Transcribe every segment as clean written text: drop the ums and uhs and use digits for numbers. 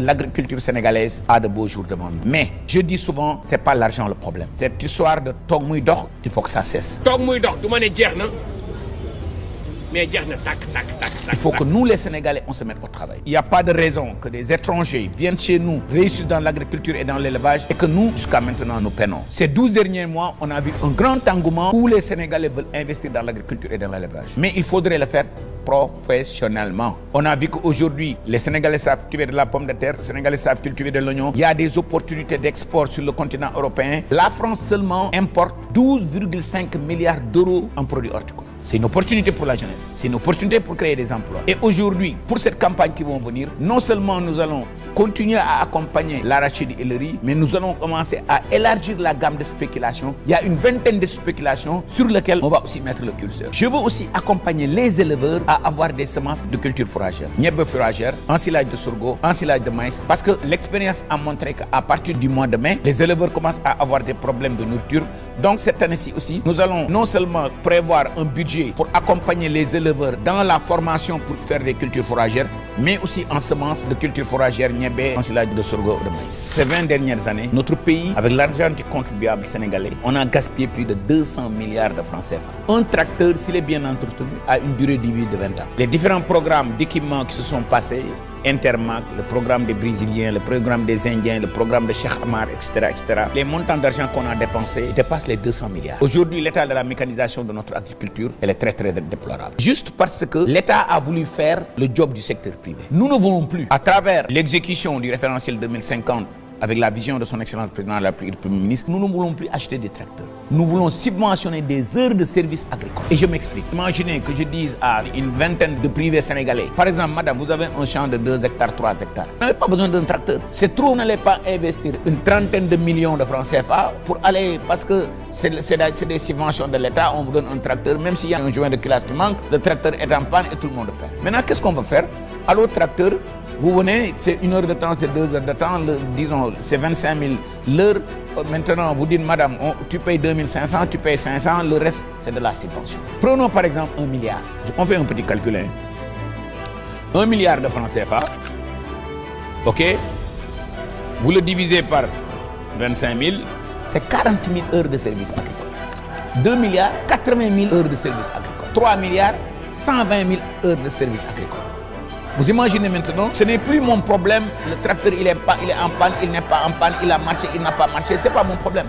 L'agriculture sénégalaise a de beaux jours devant nous. Mais je dis souvent, c'est pas l'argent le problème. Cette histoire de toog muy dox, il faut que ça cesse. Toog muy dox, du ma ne jeex na, mais jeex na tak. Il faut que nous les Sénégalais, on se mette au travail. Il n'y a pas de raison que des étrangers viennent chez nous, réussissent dans l'agriculture et dans l'élevage et que nous, jusqu'à maintenant, nous peinons. Ces 12 derniers mois, on a vu un grand engouement où les Sénégalais veulent investir dans l'agriculture et dans l'élevage. Mais il faudrait le faire professionnellement. On a vu qu'aujourd'hui, les Sénégalais savent cultiver de la pomme de terre, les Sénégalais savent cultiver de l'oignon. Il y a des opportunités d'export sur le continent européen. La France seulement importe 12,5 milliards d'euros en produits horticoles. C'est une opportunité pour la jeunesse, c'est une opportunité pour créer des emplois. Et aujourd'hui, pour cette campagne qui va venir, non seulement nous allons continuer à accompagner l'arachide et le riz, mais nous allons commencer à élargir la gamme de spéculation. Il y a une vingtaine de spéculations sur lesquelles on va aussi mettre le curseur. Je veux aussi accompagner les éleveurs à avoir des semences de culture fourragère. Niébé fourragère, ensilage de sorgho, ensilage de maïs. Parce que l'expérience a montré qu'à partir du mois de mai, les éleveurs commencent à avoir des problèmes de nourriture. Donc cette année-ci aussi, nous allons non seulement prévoir un budget pour accompagner les éleveurs dans la formation pour faire des cultures fourragères, mais aussi en semences de culture fourragère, niébé, ensilage de sorgho, de maïs. Ces 20 dernières années, notre pays, avec l'argent du contribuable sénégalais, on a gaspillé plus de 200 milliards de francs CFA. Un tracteur, s'il est bien entretenu, a une durée de vie de 20 ans. Les différents programmes d'équipement qui se sont passés, Intermac, le programme des Brésiliens, le programme des Indiens, le programme de Cheikh Amar, etc., etc. Les montants d'argent qu'on a dépensés dépassent les 200 milliards. Aujourd'hui, l'état de la mécanisation de notre agriculture, elle est très déplorable. Juste parce que l'État a voulu faire le job du secteur privé. Nous ne voulons plus, à travers l'exécution du référentiel 2050, avec la vision de son excellence président de la République, Premier ministre, nous ne voulons plus acheter des tracteurs. Nous voulons subventionner des heures de service agricole. Et je m'explique. Imaginez que je dise à une vingtaine de privés sénégalais, par exemple, madame, vous avez un champ de 2 hectares, 3 hectares. Vous n'avez pas besoin d'un tracteur. C'est trop, vous n'allez pas investir une trentaine de millions de francs CFA pour aller, parce que c'est des subventions de l'État, on vous donne un tracteur, même s'il y a un joint de culasse qui manque, le tracteur est en panne et tout le monde perd. Maintenant, qu'est-ce qu'on va faire? À l'autre tracteur, vous venez, c'est 1 heure de temps, c'est 2 heures de temps, disons, c'est 25 000 l'heure. Maintenant, vous dites, madame, tu payes 2500, tu payes 500, le reste, c'est de la subvention. Prenons par exemple 1 milliard. On fait un petit calcul. 1 milliard de francs CFA, ok? Vous le divisez par 25 000, c'est 40 000 heures de service agricole. 2 milliards, 80 000 heures de service agricole. 3 milliards, 120 000 heures de service agricole. Vous imaginez maintenant, ce n'est plus mon problème, le tracteur il est en panne, il n'est pas en panne, il a marché, il n'a pas marché, ce n'est pas mon problème.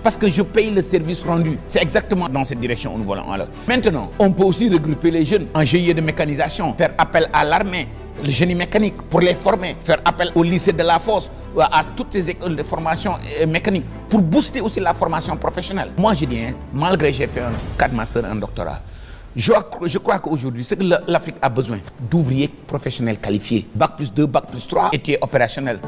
Parce que je paye le service rendu. C'est exactement dans cette direction où nous voulons aller. Maintenant, on peut aussi regrouper les jeunes en GIE de mécanisation, faire appel à l'armée, le génie mécanique pour les former, faire appel au lycée de la Fosse, à toutes ces écoles de formation mécanique, pour booster aussi la formation professionnelle. Moi je dis, malgré que j'ai fait un 4 masters, un doctorat, je crois qu'aujourd'hui, ce que l'Afrique a besoin d'ouvriers professionnels qualifiés. Bac+2, Bac+3, et opérationnel.